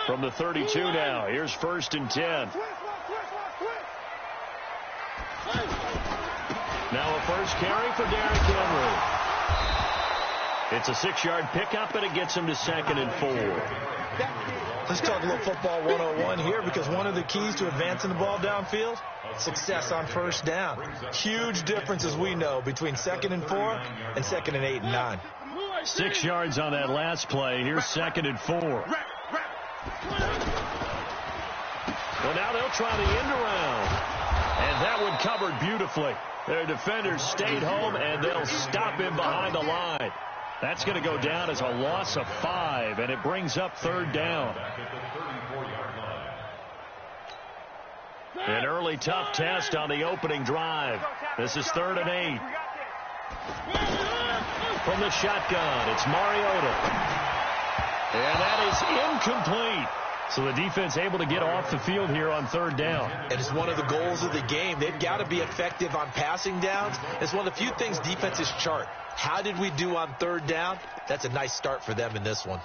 From the 32 now, here's 1st and 10. Now a first carry for Derrick Henry. It's a 6-yard pickup, and it gets him to 2nd and 4. Let's talk a little football 101 here, because one of the keys to advancing the ball downfield, success on first down. Huge difference, as we know, between 2nd and 4 and 2nd and 8 and 9. 6 yards on that last play. Here's 2nd and 4. Well, now they'll try the end around. And that one covered beautifully. Their defenders stayed home, and they'll stop him behind the line. That's going to go down as a loss of 5, and it brings up 3rd down. An early tough test on the opening drive. This is 3rd and 8. From the shotgun, it's Mariota. And that is incomplete. So the defense able to get off the field here on 3rd down. And it's one of the goals of the game. They've got to be effective on passing downs. It's one of the few things defenses chart. How did we do on 3rd down? That's a nice start for them in this one.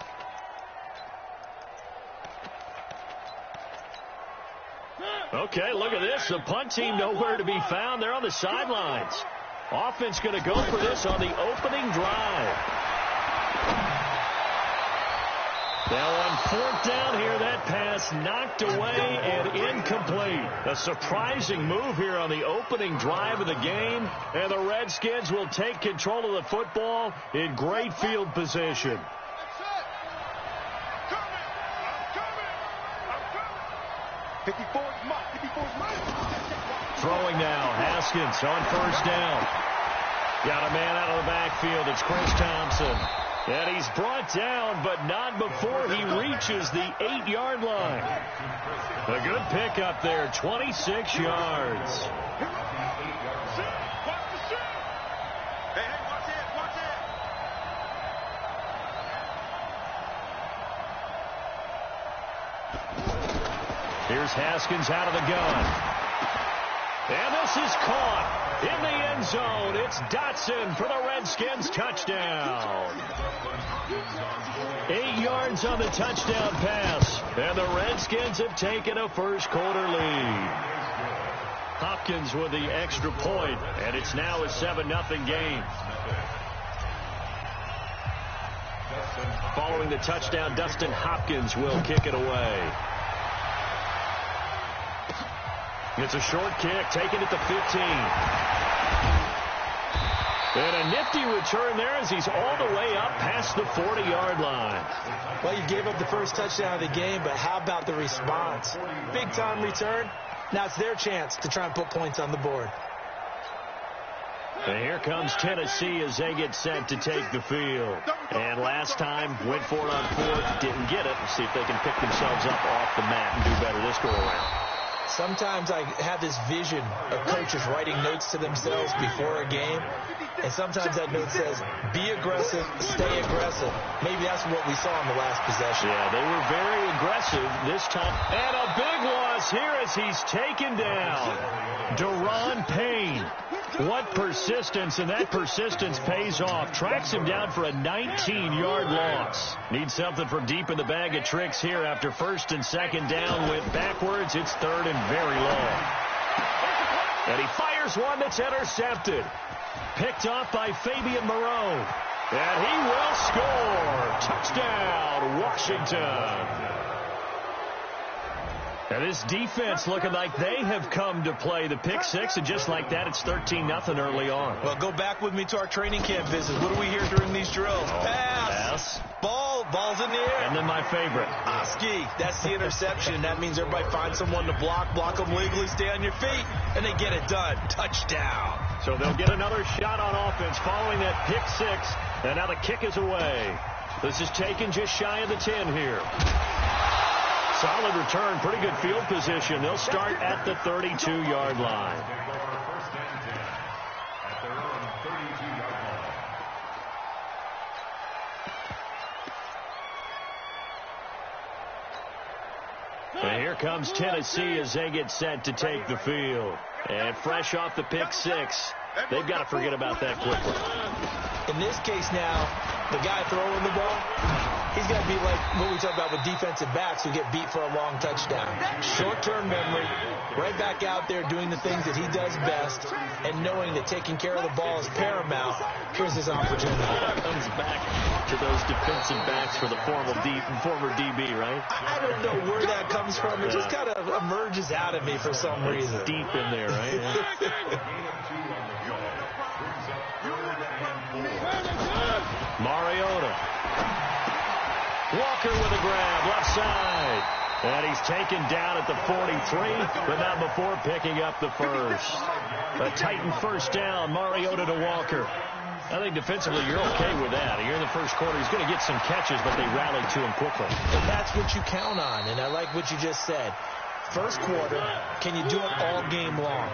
Okay, look at this. The punt team nowhere to be found. They're on the sidelines. Offense going to go for this on the opening drive. Now on 4th down here, that pass knocked away and incomplete. A surprising move here on the opening drive of the game. And the Redskins will take control of the football in great field position. Throwing now, Haskins on 1st down. Got a man out of the backfield. It's Chris Thompson. And he's brought down, but not before he reaches the 8-yard line. A good pickup there, 26 yards. Here's Haskins out of the gun. And this is caught in the end zone. It's Dotson for the Redskins touchdown. 8 yards on the touchdown pass. And the Redskins have taken a first-quarter lead. Hopkins with the extra point, and it's now a 7-0 game. Following the touchdown, Dustin Hopkins will kick it away. It's a short kick, taken at the 15. And a nifty return there as he's all the way up past the 40-yard line. Well, you gave up the first touchdown of the game, but how about the response? Big-time return. Now it's their chance to try and put points on the board. And here comes Tennessee as they get set to take the field. And last time, went for it on 4th, didn't get it. Let's see if they can pick themselves up off the mat and do better this go-around. Sometimes I have this vision of coaches writing notes to themselves before a game, and sometimes that note says, be aggressive, stay aggressive. Maybe that's what we saw in the last possession. Yeah, they were very aggressive this time. And a big loss here as he's taken down. Daron Payne. What persistence, and that persistence pays off. Tracks him down for a 19-yard loss. Needs something from deep in the bag of tricks here after 1st and 2nd down. Went backwards. It's 3rd and very long. And he fires one that's intercepted. Picked off by Fabian Moreau. And he will score. Touchdown, Washington. And this defense looking like they have come to play the pick six, and just like that, it's 13-0 early on. Well, go back with me to our training camp visit. What do we hear during these drills? Pass. Ball's in the air. And then my favorite. Oski. That's the interception. That means everybody finds someone to block them legally, stay on your feet, and they get it done. Touchdown. So they'll get another shot on offense following that pick six, and now the kick is away. This is taken just shy of the 10 here. Solid return, pretty good field position. They'll start at the 32-yard line. And here comes Tennessee as they get set to take the field. And fresh off the pick six, they've got to forget about that quickly. In this case now, the guy throwing the ball, he's got to be like what we talk about with defensive backs who get beat for a long touchdown. Short-term memory, right back out there doing the things that he does best, and knowing that taking care of the ball is paramount. Here's his opportunity. Comes back to those defensive backs for the former DB, right? I don't know where that comes from. It just kind of emerges out of me for some reason. It's deep in there, right? Mariota. Walker with a grab, left side. And he's taken down at the 43, but not before picking up the first. A Titan first down, Mariota to Walker. I think defensively you're okay with that. Here in the first quarter, he's going to get some catches, but they rallied to him quickly. And that's what you count on, and I like what you just said. First quarter, can you do it all game long?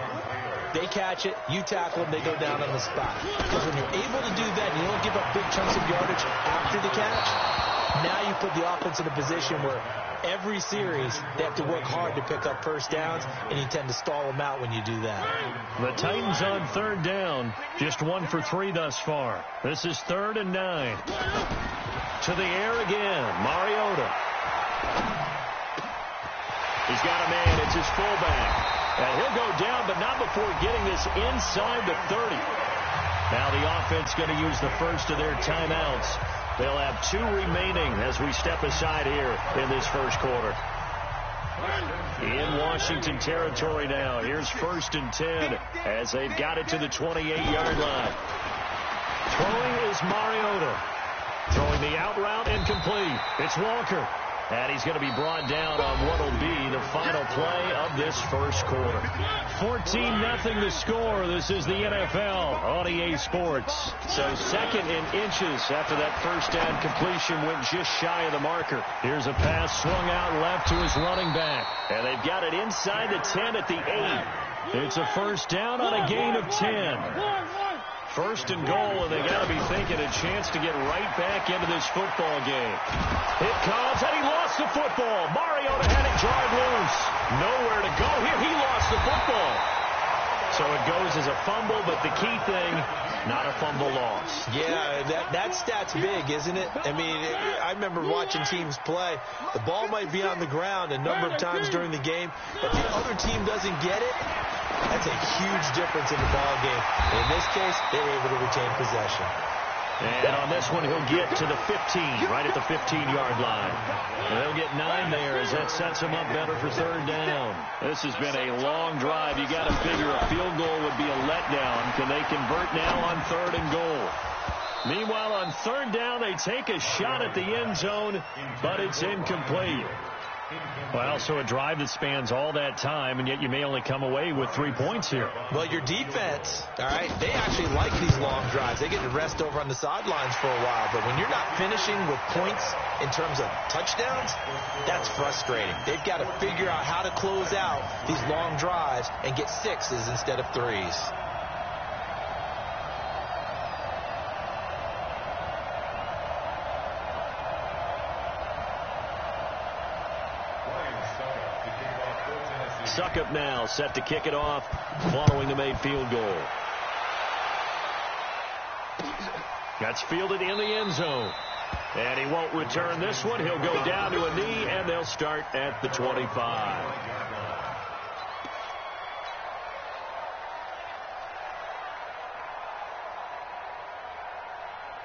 They catch it, you tackle them, they go down on the spot. Because when you're able to do that, you don't give up big chunks of yardage after the catch. Now you put the offense in a position where every series they have to work hard to pick up first downs, and you tend to stall them out when you do that. The Titans on third down, just 1 for 3 thus far. This is 3rd and 9. To the air again, Mariota. He's got a man, it's his fullback. And he'll go down, but not before getting this inside the 30. Now the offense going to use the first of their timeouts. They'll have 2 remaining as we step aside here in this first quarter. In Washington territory now. Here's 1st and 10 as they've got it to the 28-yard line. Throwing is Mariota. Throwing the out route incomplete. It's Walker. And he's going to be brought down on what will be the final play of this first quarter. 14-0 the score. This is the NFL on EA Sports. So 2nd and inches after that first down completion went just shy of the marker. Here's a pass swung out left to his running back. And they've got it inside the 10 at the 8. It's a first down on a gain of 10. First and goal, and they got to be thinking a chance to get right back into this football game. It comes, and he lost the football. Mariota had it jarred loose. Nowhere to go here. He lost the football. So it goes as a fumble, but the key thing, not a fumble loss. Yeah, that stat's big, isn't it? I mean, I remember watching teams play. The ball might be on the ground a number of times during the game, but the other team doesn't get it. That's a huge difference in the ball game. In this case, they were able to retain possession. And on this one, he'll get to the 15, right at the 15-yard line. And they'll get 9 there as that sets him up better for 3rd down. This has been a long drive. You got to figure a field goal would be a letdown. Can they convert now on 3rd and goal? Meanwhile, on 3rd down, they take a shot at the end zone, but it's incomplete. Well, so a drive that spans all that time, and yet you may only come away with 3 points here. Well, your defense, all right, they actually like these long drives. They get to rest over on the sidelines for a while. But when you're not finishing with points in terms of touchdowns, that's frustrating. They've got to figure out how to close out these long drives and get 6s instead of 3s. Succop now set to kick it off following the made field goal. That's fielded in the end zone. And he won't return this one. He'll go down to a knee, and they'll start at the 25.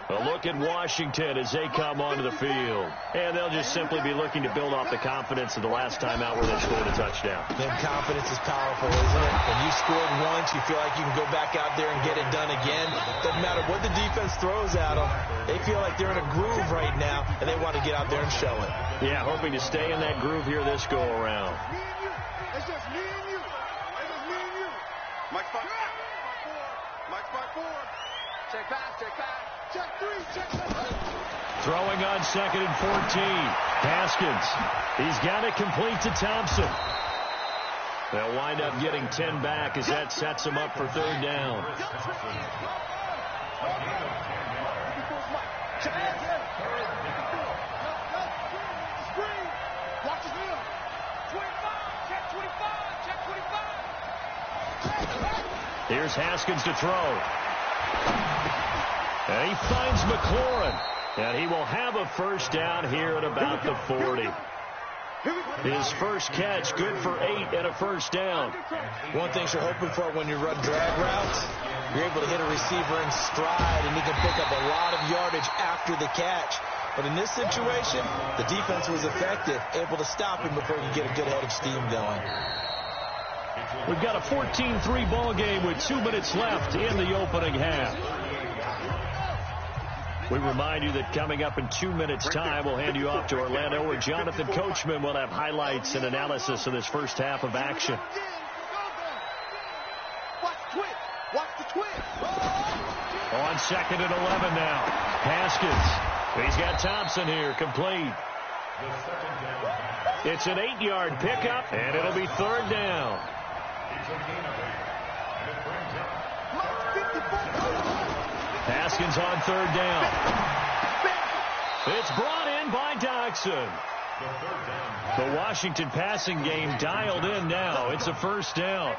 A look at Washington as they come onto the field. And they'll just simply be looking to build off the confidence of the last time out where they scored a touchdown. And confidence is powerful, isn't it? When you scored once, you feel like you can go back out there and get it done again. Doesn't matter what the defense throws at them. They feel like they're in a groove right now, and they want to get out there and show it. Yeah, hoping to stay in that groove here this go-around. It's just me and you. It's just me and you. Mike 5. Mike 5-4. Check pass, check pass. Check 3, check 3. Throwing on 2nd and 14. Haskins. He's got it complete to Thompson. They'll wind up getting 10 back as that sets him up for 3rd down. Here's Haskins to throw. And he finds McLaurin. And he will have a first down here at about the 40. His first catch, good for 8 and a first down. One thing you're hoping for when you run drag routes, you're able to hit a receiver in stride, and he can pick up a lot of yardage after the catch. But in this situation, the defense was effective, able to stop him before he could get a good head of steam going. We've got a 14-3 ball game with 2 minutes left in the opening half. We remind you that coming up in 2 minutes' time, we'll hand you off to Orlando, where Jonathan Coachman will have highlights and analysis of this first half of action. Watch the twist. On 2nd and 11 now. Haskins. He's got Thompson here, complete. It's an 8-yard pickup, and it'll be 3rd down. Haskins on 3rd down. It's brought in by Dodson. The Washington passing game dialed in now. It's a first down.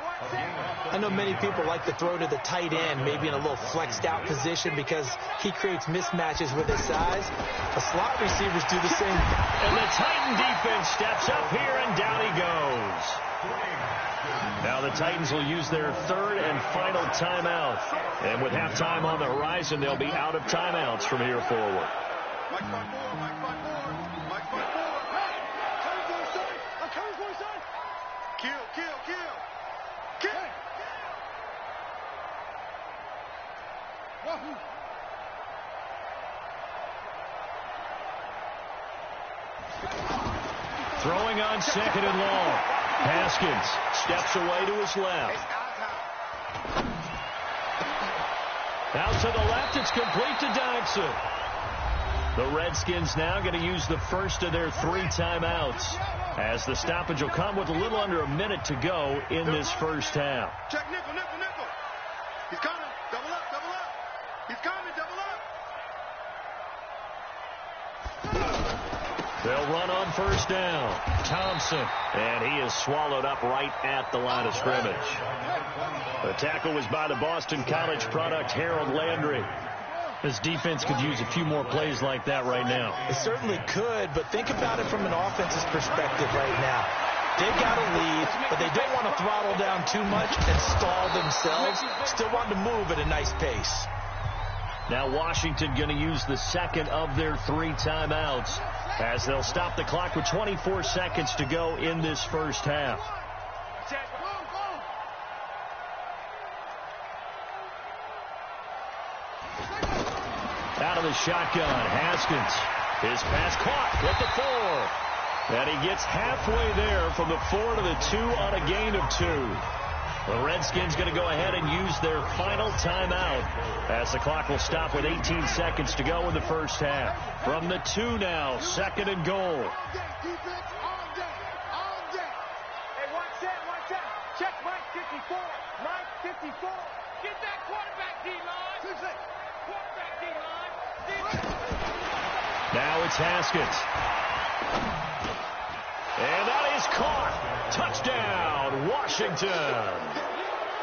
I know many people like to throw to the tight end, maybe in a little flexed out position because he creates mismatches with his size. The slot receivers do the same. And the Titan defense steps up here, and down he goes. Now the Titans will use their 3rd and final timeout. And with halftime on the horizon, they'll be out of timeouts from here forward. Throwing on 2nd and long. Haskins steps away to his left. Out to the left, it's complete to Dodson. The Redskins now going to use the first of their 3 timeouts, as the stoppage will come with a little under a minute to go in this first half. Check nickel. He's coming. Double up. He's coming. Double up. They'll run on first down. Thompson. And he is swallowed up right at the line of scrimmage. The tackle was by the Boston College product, Harold Landry. This defense could use a few more plays like that right now. It certainly could, but think about it from an offense's perspective right now. They've got a lead, but they don't want to throttle down too much and stall themselves. Still want to move at a nice pace. Now Washington going to use the second of their 3 timeouts, as they'll stop the clock with 24 seconds to go in this first half. Out of the shotgun, Haskins. His pass caught at the 4. And he gets halfway there from the 4 to the 2 on a gain of 2. The Redskins going to go ahead and use their final timeout, as the clock will stop with 18 seconds to go in the first half. From the 2 now, 2nd and goal. Hey, watch that. Check Mike 54. Mike 54. Get that quarterback, D-line. Quarterback, D-line. Now it's Haskins. And that is caught. Touchdown, Washington.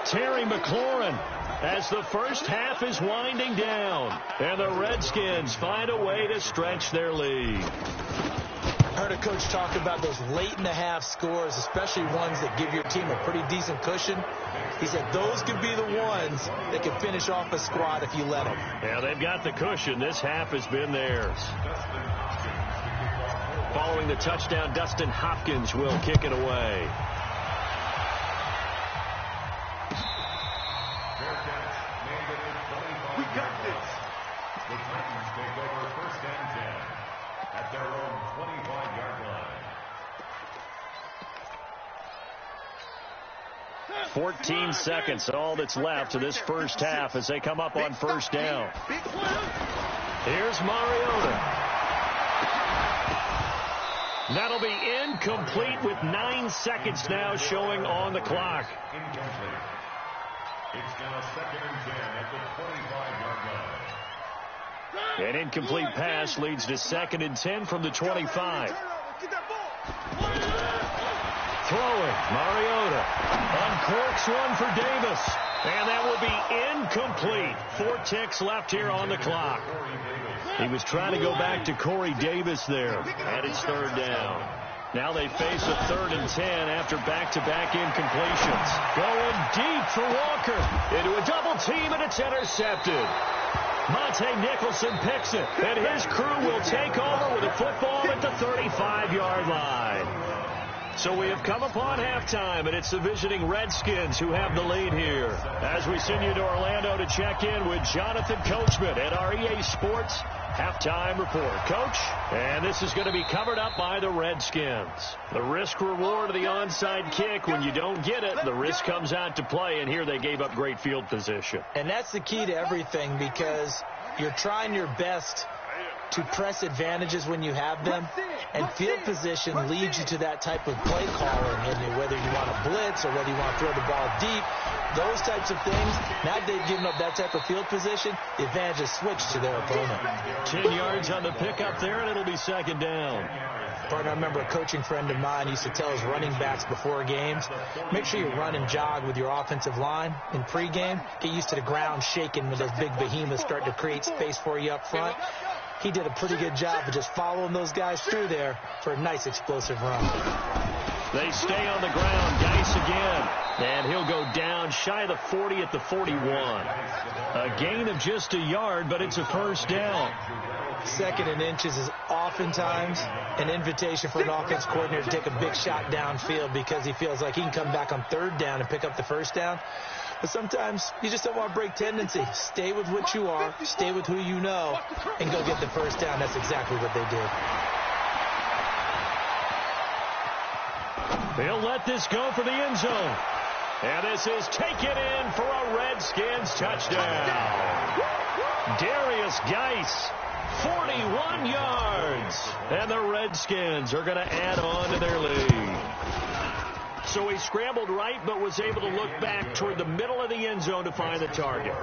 Terry McLaurin, as the first half is winding down, and the Redskins find a way to stretch their lead. I heard a coach talk about those late-in-the-half scores, especially ones that give your team a pretty decent cushion. He said those could be the ones that can finish off a squad if you let them. Yeah, they've got the cushion. This half has been theirs. Following the touchdown, Dustin Hopkins will kick it away. We got this. The Titans take over 1st and 10 at their own 25-yard line. 14 seconds, all that's left to this first half as they come up on first down. Here's Mariota. That'll be incomplete with 9 seconds now showing on the clock. Incomplete. It's now 2nd and 10 at the 25-yard line. An incomplete pass leads to 2nd and 10 from the 25. Throwing, Mariota uncorks one for Davis. And that will be incomplete. 4 ticks left here on the clock. He was trying to go back to Corey Davis there. And it's 3rd down. Now they face a 3rd and 10 after back-to-back incompletions. Going deep for Walker. Into a double team, and it's intercepted. Monte Nicholson picks it. And his crew will take over with a football at the 35-yard line. So we have come upon halftime, and it's the visiting Redskins who have the lead here. As we send you to Orlando to check in with Jonathan Coachman at our EA Sports Halftime Report. Coach, and this is going to be covered up by the Redskins. The risk-reward of the onside kick, when you don't get it, the risk comes out to play, and here they gave up great field position. And that's the key to everything, because you're trying your best to press advantages when you have them, and field position leads you to that type of play calling, and whether you want to blitz or whether you want to throw the ball deep, those types of things. Now they've given up that type of field position, the advantage is switched to their opponent. 10 yards on the pickup there, and it'll be 2nd down. Partner, I remember a coaching friend of mine used to tell his running backs before games, make sure you run and jog with your offensive line in pregame. Get used to the ground shaking when those big behemoths start to create space for you up front. He did a pretty good job of just following those guys through there for a nice explosive run. They stay on the ground. Geis again. And he'll go down shy of the 40 at the 41. A gain of just a yard, but it's a 1st down. 2nd and inches is oftentimes an invitation for an offense coordinator to take a big shot downfield because he feels like he can come back on 3rd down and pick up the 1st down. But sometimes you just don't want to break tendency. Stay with what you are, stay with who you know, and go get the 1st down. That's exactly what they did. They'll let this go for the end zone. And this is taken in for a Redskins touchdown. Darius Geis, 41 yards. And the Redskins are going to add on to their lead. So he scrambled right, but was able to look back toward the middle of the end zone to find the target.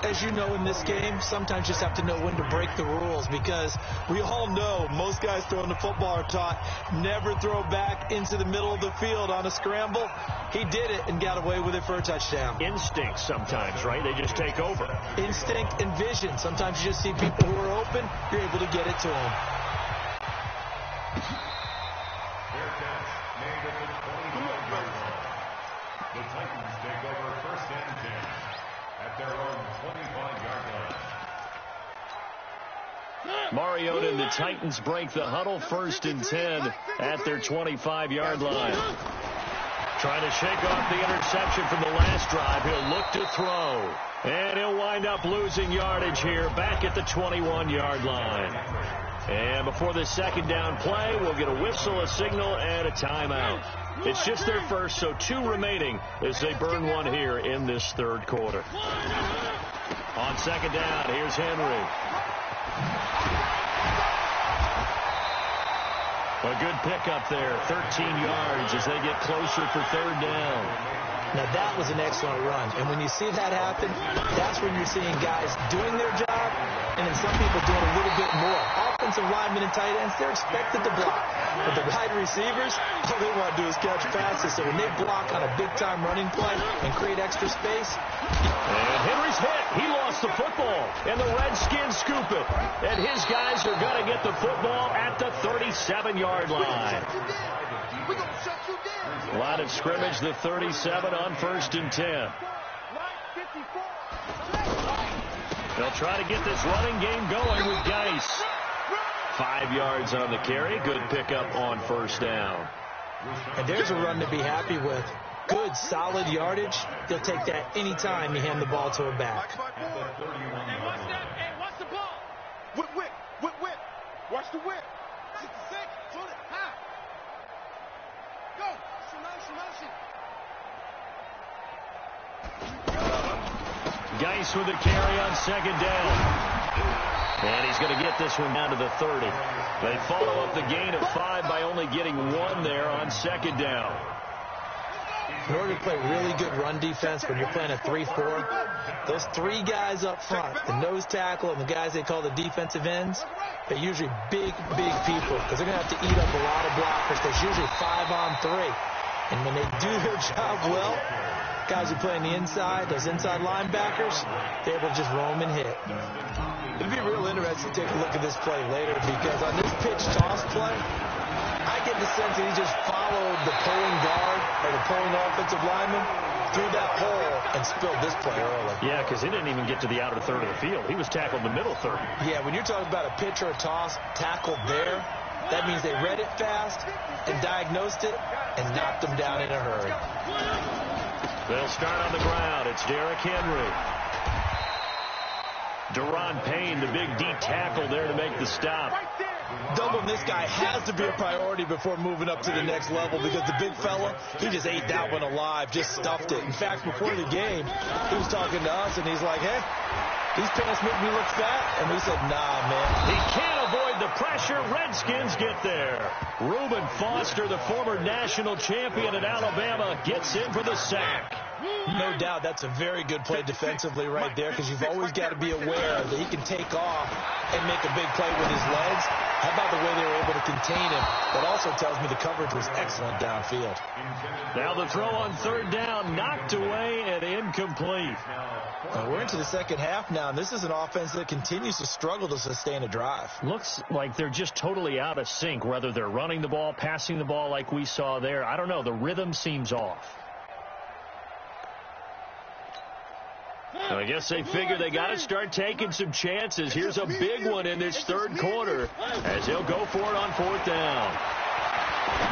As you know, in this game, sometimes you just have to know when to break the rules, because we all know most guys throwing the football are taught never throw back into the middle of the field on a scramble. He did it and got away with it for a touchdown. Instinct sometimes, right? They just take over. Instinct and vision. Sometimes you just see people who are open, you're able to get it to them. The Titans take over 1st and 10 at their own 25-yard line. Mariota and the Titans break the huddle. 1st and 10 at their 25-yard line. Trying to shake off the interception from the last drive. He'll look to throw. And he'll wind up losing yardage here back at the 21-yard line. And before the 2nd down play, we'll get a whistle, a signal, and a timeout. It's just their first, so 2 remaining as they burn one here in this 3rd quarter. On 2nd down, here's Henry. A good pickup there, 13 yards as they get closer for 3rd down. Now, that was an excellent run. And when you see that happen, that's when you're seeing guys doing their job and then some people doing a little bit more. Offensive linemen and tight ends, they're expected to block. But the wide receivers, all they want to do is catch passes. So when they block on a big-time running play and create extra space. And Henry's hit. He lost the football. And the Redskins scoop it. And his guys are going to get the football at the 37-yard line. Line of scrimmage, the 37 on 1st and 10. They'll try to get this running game going with Geis. 5 yards on the carry. Good pickup on 1st down. And there's a run to be happy with. Good, solid yardage. They'll take that anytime you hand the ball to a back. Hey, watch the ball. Whip. Watch the whip. 66. Hold it. High. Go. Geis with the carry on 2nd down. And he's going to get this one down to the 30. They follow up the gain of 5 by only getting 1 there on 2nd down. In order to play really good run defense when you're playing a 3-4, those 3 guys up front, the nose tackle and the guys they call the defensive ends, they're usually big people because they're going to have to eat up a lot of blockers. There's usually 5 on 3. And when they do their job well, guys who play on the inside, those inside linebackers, they're able to just roam and hit. It'd be real interesting to take a look at this play later because on this pitch toss play, I get the sense that he just followed the pulling guard or the pulling offensive lineman through that hole and spilled this play early. Yeah, because he didn't even get to the outer third of the field. He was tackled in the middle third. Yeah, when you're talking about a pitch or a toss tackled there, that means they read it fast and diagnosed it and knocked him down in a hurry. They'll start on the ground. It's Derrick Henry. Daron Payne, the big D tackle there to make the stop. Doubling this guy has to be a priority before moving up to the next level because the big fella, he just ate that one alive, just stuffed it. In fact, before the game, he was talking to us, and he's like, hey, these pants make me look fat. And we said, nah, man. He can't avoid the pressure. Redskins get there. Reuben Foster, the former national champion at Alabama, gets in for the sack. No doubt that's a very good play defensively right there because you've always got to be aware that he can take off and make a big play with his legs. How about the way they were able to contain him? That also tells me the coverage was excellent downfield. Now the throw on third down, knocked away and incomplete. We're into the second half now, and this is an offense that continues to struggle to sustain a drive. Looks like they're just totally out of sync, whether they're running the ball, passing the ball like we saw there. I don't know. The rhythm seems off. So I guess they figure they got to start taking some chances. Here's a big one in this third quarter as he'll go for it on fourth down.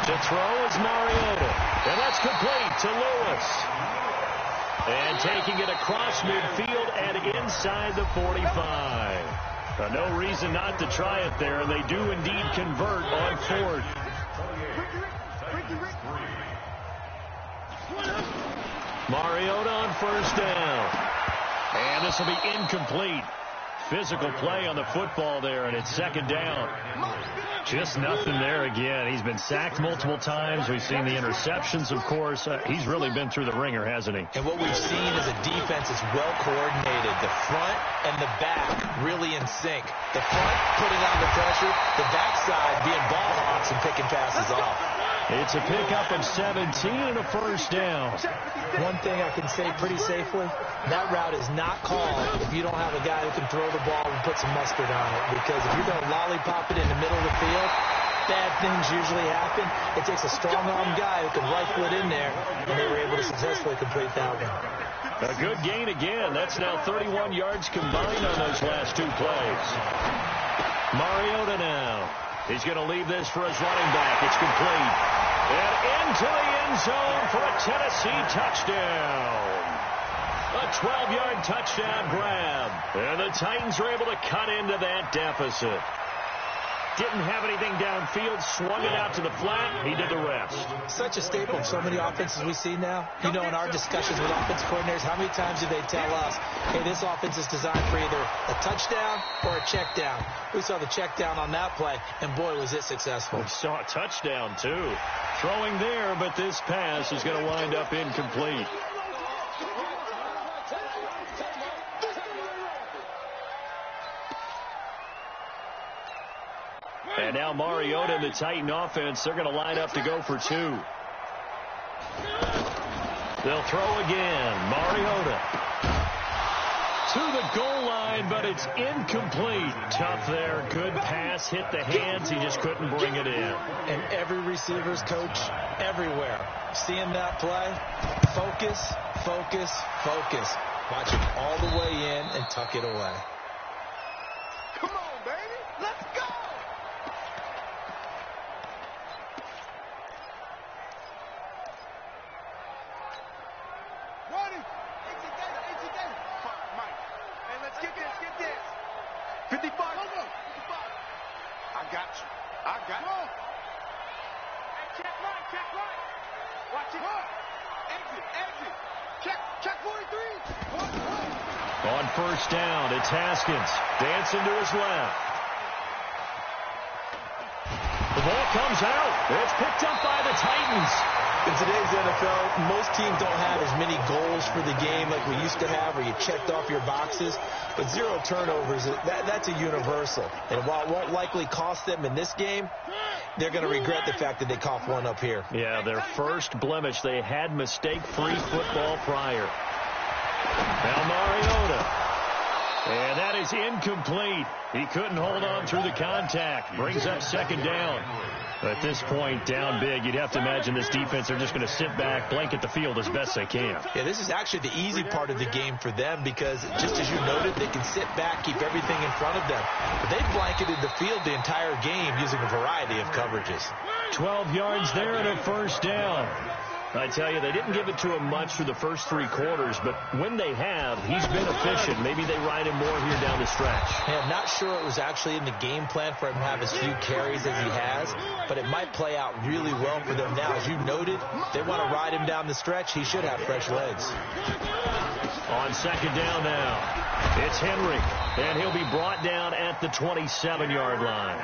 To throw is Mariota. And that's complete to Lewis. And taking it across midfield and inside the 45. No reason not to try it there. They do indeed convert on fourth. Mariota on first down. And this will be incomplete. Physical play on the football there, and it's second down. Just nothing there again. He's been sacked multiple times. We've seen the interceptions, of course. He's really been through the ringer, hasn't he? And what we've seen is a defense that's well coordinated. The front and the back really in sync. The front putting on the pressure, the backside being ball hawks and picking passes off. It's a pickup of 17 and a first down. One thing I can say pretty safely, that route is not called if you don't have a guy who can throw the ball and put some mustard on it. Because if you're going to lollipop it in the middle of the field, bad things usually happen. It takes a strong-arm guy who can rifle it in there, and they were able to successfully complete that one. A good gain again. That's now 31 yards combined on those last two plays. Mariota now. He's going to leave this for his running back. It's complete. And into the end zone for a Tennessee touchdown. A 12-yard touchdown grab. And the Titans were able to cut into that deficit. Didn't have anything downfield, swung it out to the flat. He did the rest. Such a staple of so many offenses we see now. You know, in our discussions with offensive coordinators, how many times do they tell us, hey, this offense is designed for either a touchdown or a check down. We saw the check down on that play, and boy, was it successful. We saw a touchdown, too. Throwing there, but this pass is going to wind up incomplete. And now Mariota and the Titan offense, they're going to line up to go for two. They'll throw again. Mariota to the goal line, but it's incomplete. Tough there. Good pass. Hit the hands. He just couldn't bring it in. And every receiver's coach everywhere. Seeing that play, focus, focus, focus. Watch it all the way in and tuck it away. Come on, baby. Let's go. On first down, it's Haskins. Dancing to his left. The ball comes out. It's picked up by the Titans. In today's NFL, most teams don't have as many goals for the game like we used to have where you checked off your boxes. But 0 turnovers, that's a universal. And while it won't likely cost them in this game, they're going to regret the fact that they coughed one up here. Yeah, their first blemish. They had mistake-free football prior. Now Mariota. And that is incomplete. He couldn't hold on through the contact. Brings up second down. At this point, down big, you'd have to imagine this defense are just going to sit back, blanket the field as best they can. Yeah, this is actually the easy part of the game for them because, just as you noted, they can sit back, keep everything in front of them. But they've blanketed the field the entire game using a variety of coverages. 12 yards there and a first down. I tell you, they didn't give it to him much through the first 3 quarters, but when they have, he's been efficient. Maybe they ride him more here down the stretch. Yeah, I'm not sure it was actually in the game plan for him to have as few carries as he has, but it might play out really well for them now. As you noted, they want to ride him down the stretch. He should have fresh legs. On second down now, it's Henry, and he'll be brought down at the 27-yard line.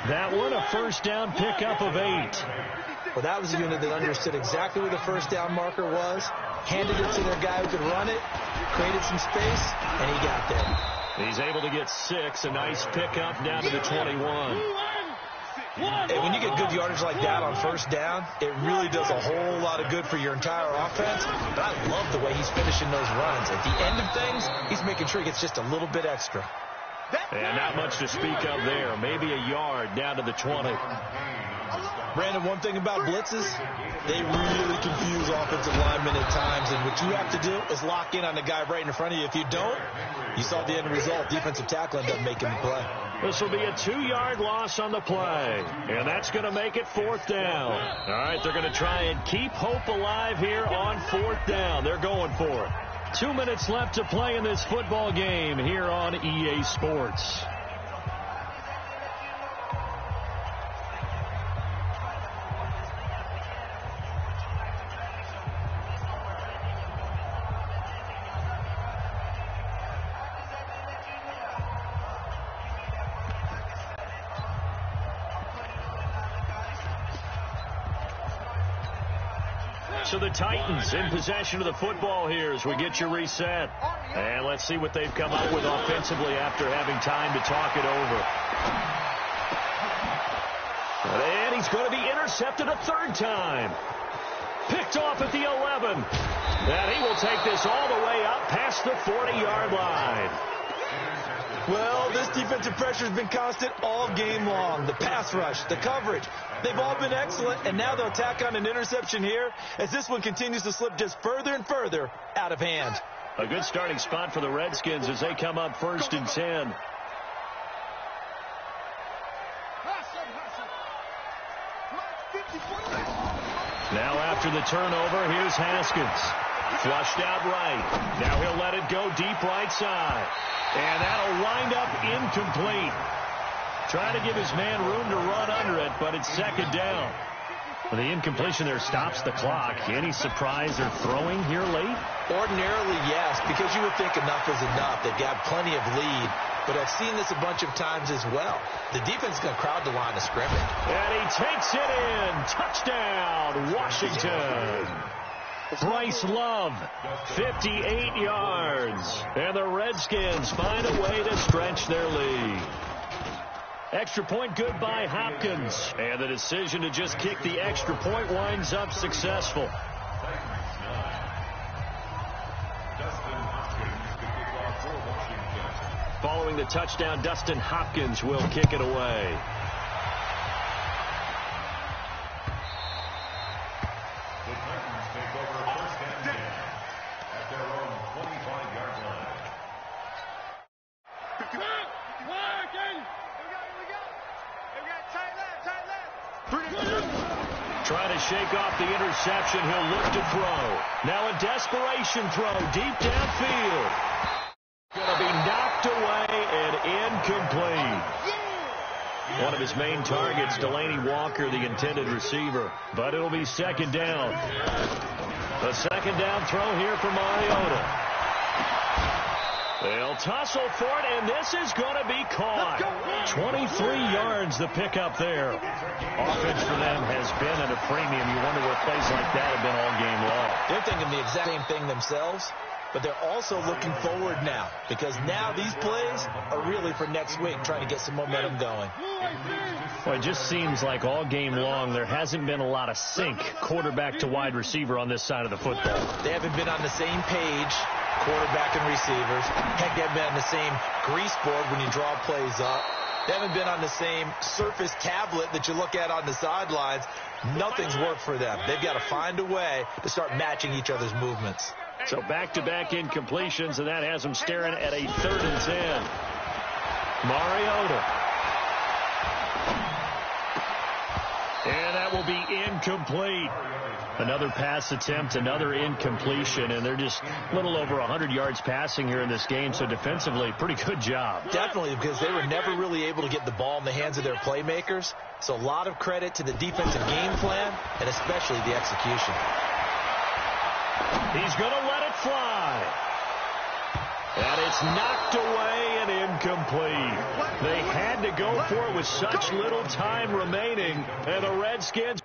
That one, a first down pickup of 8. Well, that was a unit that understood exactly where the first down marker was, handed it to their guy who could run it, created some space, and he got there. He's able to get 6, a nice pickup down to the 21. And when you get good yardage like that on first down, it really does a whole lot of good for your entire offense. But I love the way he's finishing those runs. At the end of things, he's making sure he gets just a little bit extra. And not much to speak of there. Maybe a yard down to the 20. Brandon, one thing about blitzes, they really confuse offensive linemen at times, and what you have to do is lock in on the guy right in front of you. If you don't, you saw the end result. Defensive tackle ended up making the play. This will be a 2-yard loss on the play, and that's going to make it 4th down. All right, they're going to try and keep hope alive here on 4th down. They're going for it. 2 minutes left to play in this football game here on EA Sports. So the Titans in possession of the football here as we get you reset. And let's see what they've come up with offensively after having time to talk it over. And he's going to be intercepted a 3rd time. Picked off at the 11. And he will take this all the way up past the 40-yard line. Well, this defensive pressure has been constant all game long. The pass rush, the coverage, they've all been excellent, and now they'll tack on an interception here as this one continues to slip just further and further out of hand. A good starting spot for the Redskins as they come up 1st and 10. Now after the turnover, here's Haskins. Flushed out right. Now he'll let it go deep right side. And that'll wind up incomplete. Trying to give his man room to run under it, but it's 2nd down. Well, the incompletion there stops the clock. Any surprise they're throwing here late? Ordinarily, yes, because you would think enough is enough. They've got plenty of lead, but I've seen this a bunch of times as well. The defense is going to crowd the line of scrimmage. And he takes it in. Touchdown, Washington. Bryce Love, 58 yards. And the Redskins find a way to stretch their lead. Extra point good by Hopkins. And the decision to just kick the extra point winds up successful. Following the touchdown, Dustin Hopkins will kick it away. Trying to shake off the interception. He'll look to throw. Now a desperation throw deep downfield. Going to be knocked away and incomplete. One of his main targets, Delaney Walker, the intended receiver. But it'll be 2nd down. A 2nd down throw here for Mariota. They'll tussle for it, and this is going to be caught. 23 yards the pickup there. Offense for them has been at a premium. You wonder where plays like that have been all game long. They're thinking the exact same thing themselves. but they're also looking forward now, because now these plays are really for next week, trying to get some momentum going. Well, it just seems like all game long there hasn't been a lot of sync quarterback to wide receiver on this side of the football. They haven't been on the same page, quarterback and receivers. Heck, they haven't been on the same grease board when you draw plays up. They haven't been on the same surface tablet that you look at on the sidelines. Nothing's worked for them. They've got to find a way to start matching each other's movements. So back-to-back incompletions, and that has them staring at a 3rd and 10. Mariota. And that will be incomplete. Another pass attempt, another incompletion, and they're just a little over 100 yards passing here in this game, so defensively, pretty good job. Definitely, because they were never really able to get the ball in the hands of their playmakers, so a lot of credit to the defensive game plan, and especially the execution. He's going to let it fly. And it's knocked away and incomplete. They had to go for it with such little time remaining, and the Redskins